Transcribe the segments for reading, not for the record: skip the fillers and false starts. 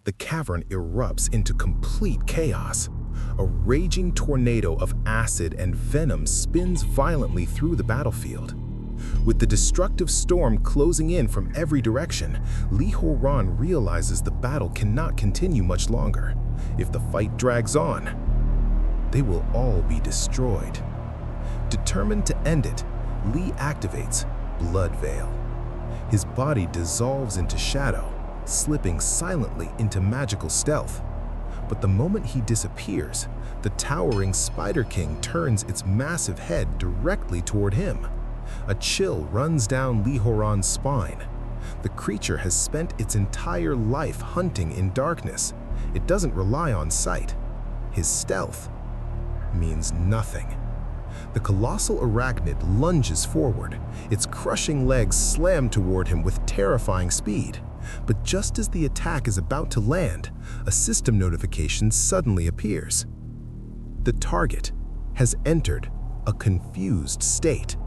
the cavern erupts into complete chaos. A raging tornado of acid and venom spins violently through the battlefield. With the destructive storm closing in from every direction, Lee Ho-ran realizes the battle cannot continue much longer. If the fight drags on, they will all be destroyed. Determined to end it, Lee activates Blood Veil. His body dissolves into shadow, slipping silently into magical stealth. But the moment he disappears, the towering Spider King turns its massive head directly toward him. A chill runs down Lee Ho-ran's spine. The creature has spent its entire life hunting in darkness. It doesn't rely on sight. His stealth means nothing. The colossal arachnid lunges forward. Its crushing legs slam toward him with terrifying speed. But just as the attack is about to land, a system notification suddenly appears. The target has entered a confused state.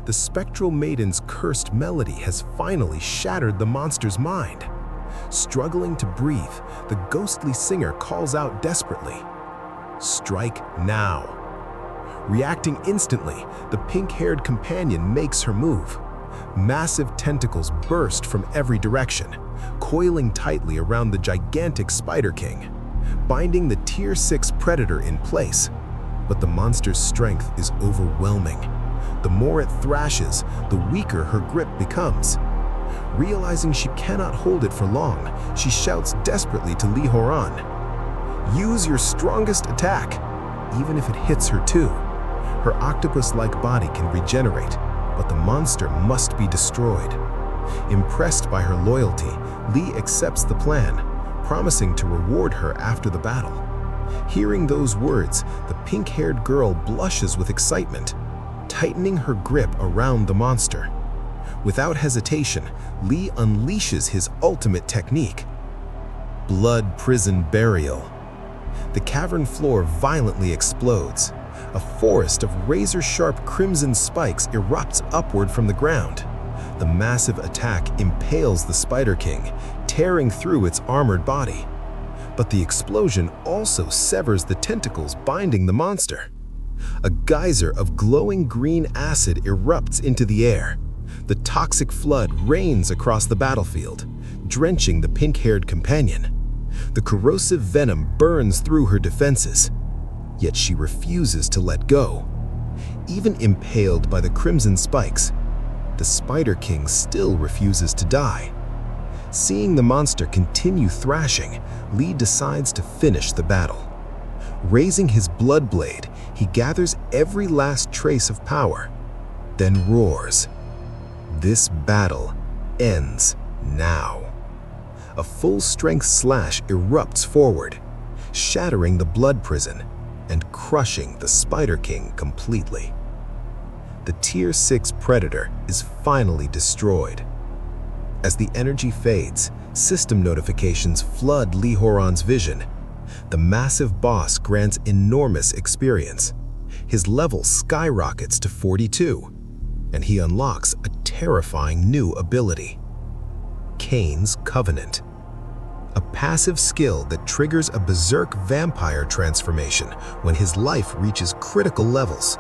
The spectral maiden's cursed melody has finally shattered the monster's mind. Struggling to breathe, the ghostly singer calls out desperately, "Strike now." Reacting instantly, the pink-haired companion makes her move. Massive tentacles burst from every direction, coiling tightly around the gigantic Spider King, binding the Tier 6 predator in place. But the monster's strength is overwhelming. The more it thrashes, the weaker her grip becomes. Realizing she cannot hold it for long, she shouts desperately to Lee Ho-ran, "Use your strongest attack," even if it hits her too. Her octopus-like body can regenerate, but the monster must be destroyed. Impressed by her loyalty, Lee accepts the plan, promising to reward her after the battle. Hearing those words, the pink-haired girl blushes with excitement, tightening her grip around the monster. Without hesitation, Lee unleashes his ultimate technique, Blood Prison Burial. The cavern floor violently explodes. A forest of razor-sharp crimson spikes erupts upward from the ground. The massive attack impales the Spider King, tearing through its armored body. But the explosion also severs the tentacles binding the monster. A geyser of glowing green acid erupts into the air. The toxic flood rains across the battlefield, drenching the pink-haired companion. The corrosive venom burns through her defenses, yet she refuses to let go. Even impaled by the crimson spikes, the Spider King still refuses to die. Seeing the monster continue thrashing, Lee decides to finish the battle. Raising his blood blade, he gathers every last trace of power, then roars. This battle ends now. A full-strength slash erupts forward, shattering the blood prison and crushing the Spider King completely. The Tier 6 predator is finally destroyed. As the energy fades, system notifications flood Lee Ho-ran's vision. The massive boss grants enormous experience. His level skyrockets to 42, and he unlocks a terrifying new ability, Kane's Covenant. A passive skill that triggers a berserk vampire transformation when his life reaches critical levels,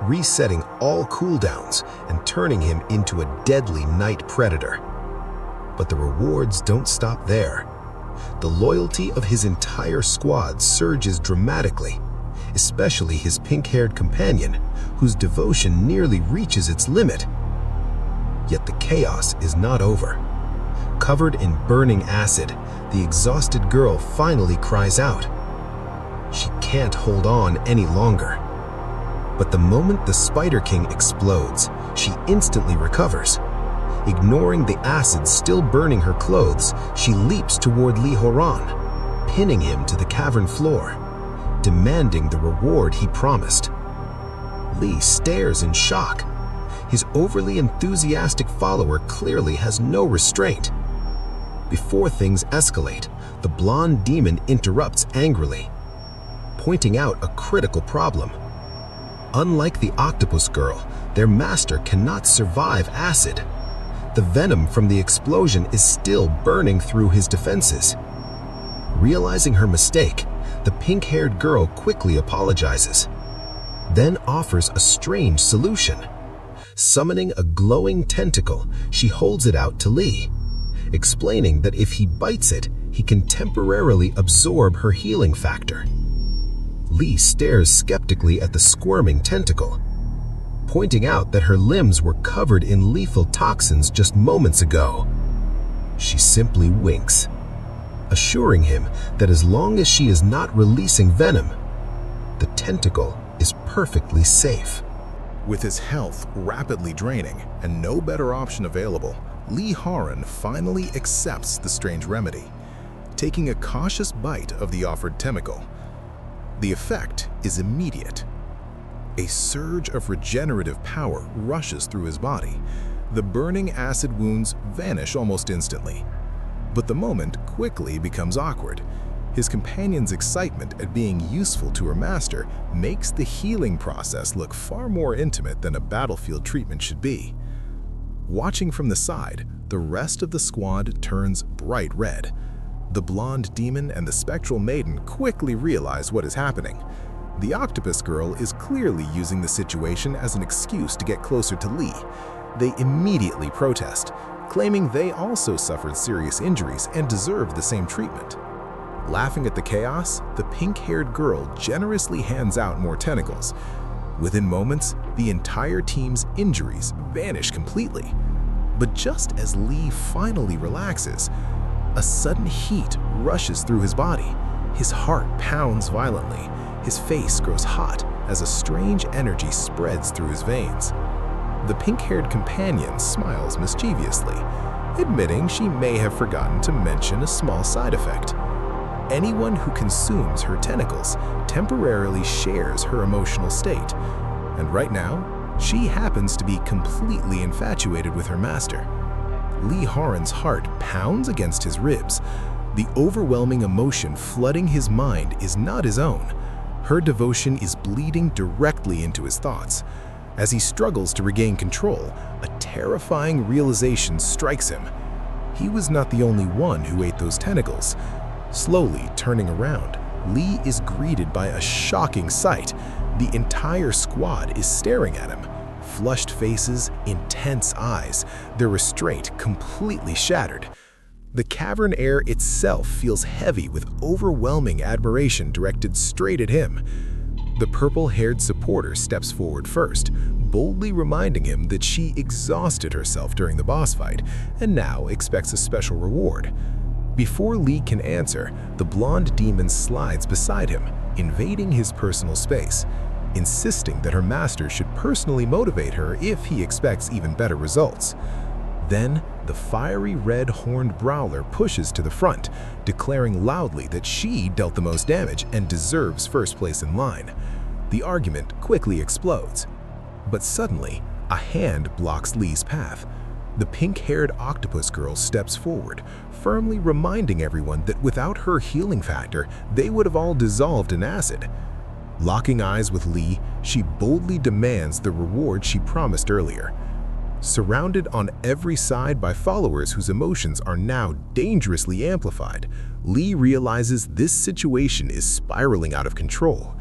resetting all cooldowns and turning him into a deadly night predator. But the rewards don't stop there. The loyalty of his entire squad surges dramatically, especially his pink-haired companion, whose devotion nearly reaches its limit. Yet the chaos is not over. Covered in burning acid, the exhausted girl finally cries out. She can't hold on any longer. But the moment the Spider King explodes, she instantly recovers. Ignoring the acid still burning her clothes, she leaps toward Lee Ho-ran, pinning him to the cavern floor, demanding the reward he promised. Lee stares in shock. His overly enthusiastic follower clearly has no restraint. Before things escalate, the blonde demon interrupts angrily, pointing out a critical problem. Unlike the octopus girl, their master cannot survive acid. The venom from the explosion is still burning through his defenses. Realizing her mistake, the pink-haired girl quickly apologizes, then offers a strange solution. Summoning a glowing tentacle, she holds it out to Lee, explaining that if he bites it, he can temporarily absorb her healing factor. Lee stares skeptically at the squirming tentacle, pointing out that her limbs were covered in lethal toxins just moments ago. She simply winks, assuring him that as long as she is not releasing venom, the tentacle is perfectly safe. With his health rapidly draining and no better option available, Lee Harem finally accepts the strange remedy, taking a cautious bite of the offered tentacle. The effect is immediate. A surge of regenerative power rushes through his body. The burning acid wounds vanish almost instantly. But the moment quickly becomes awkward. His companion's excitement at being useful to her master makes the healing process look far more intimate than a battlefield treatment should be. Watching from the side, the rest of the squad turns bright red. The blonde demon and the spectral maiden quickly realize what is happening. The octopus girl is clearly using the situation as an excuse to get closer to Lee. They immediately protest, claiming they also suffered serious injuries and deserve the same treatment. Laughing at the chaos, the pink-haired girl generously hands out more tentacles. Within moments, the entire team's injuries vanish completely. But just as Lee finally relaxes, a sudden heat rushes through his body. His heart pounds violently. His face grows hot as a strange energy spreads through his veins. The pink-haired companion smiles mischievously, admitting she may have forgotten to mention a small side effect. Anyone who consumes her tentacles temporarily shares her emotional state, and right now, she happens to be completely infatuated with her master. Lee Harem's heart pounds against his ribs. The overwhelming emotion flooding his mind is not his own. Her devotion is bleeding directly into his thoughts. As he struggles to regain control, a terrifying realization strikes him. He was not the only one who ate those tentacles. Slowly turning around, Lee is greeted by a shocking sight. The entire squad is staring at him. Flushed faces, intense eyes, their restraint completely shattered. The cavern air itself feels heavy with overwhelming admiration directed straight at him. The purple-haired supporter steps forward first, boldly reminding him that she exhausted herself during the boss fight and now expects a special reward. Before Lee can answer, the blonde demon slides beside him, invading his personal space, insisting that her master should personally motivate her if he expects even better results. Then, the fiery red horned brawler pushes to the front, declaring loudly that she dealt the most damage and deserves first place in line. The argument quickly explodes. But suddenly, a hand blocks Lee's path. The pink-haired octopus girl steps forward, firmly reminding everyone that without her healing factor, they would have all dissolved in acid. Locking eyes with Lee, she boldly demands the reward she promised earlier. Surrounded on every side by followers whose emotions are now dangerously amplified, Lee realizes this situation is spiraling out of control.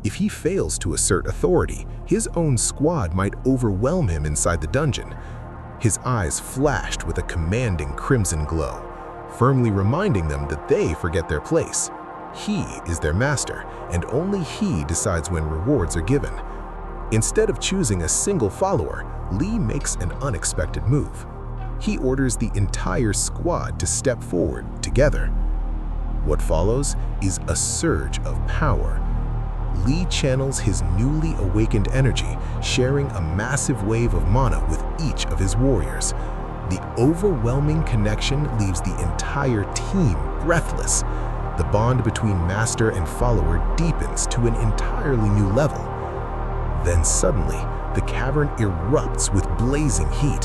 If he fails to assert authority, his own squad might overwhelm him inside the dungeon. His eyes flashed with a commanding crimson glow, firmly reminding them that they forget their place. He is their master, and only he decides when rewards are given. Instead of choosing a single follower, Lee makes an unexpected move. He orders the entire squad to step forward together. What follows is a surge of power. Lee channels his newly awakened energy, sharing a massive wave of mana with each of his warriors. The overwhelming connection leaves the entire team breathless. The bond between master and follower deepens to an entirely new level. Then suddenly, the cavern erupts with blazing heat.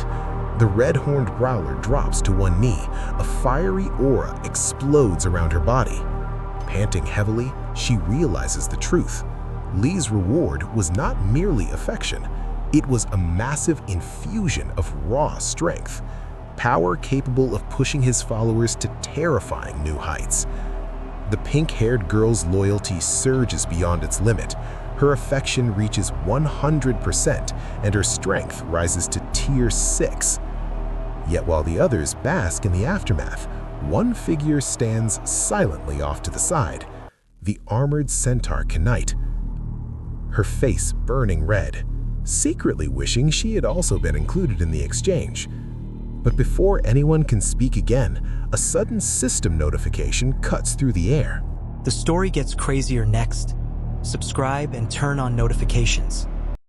The red-horned brawler drops to one knee. A fiery aura explodes around her body. Panting heavily, she realizes the truth. Lee's reward was not merely affection. It was a massive infusion of raw strength, power capable of pushing his followers to terrifying new heights. The pink-haired girl's loyalty surges beyond its limit. Her affection reaches 100%, and her strength rises to Tier 6. Yet while the others bask in the aftermath, one figure stands silently off to the side, the armored centaur Knight, her face burning red, secretly wishing she had also been included in the exchange. But before anyone can speak again, a sudden system notification cuts through the air. The story gets crazier next. Subscribe and turn on notifications.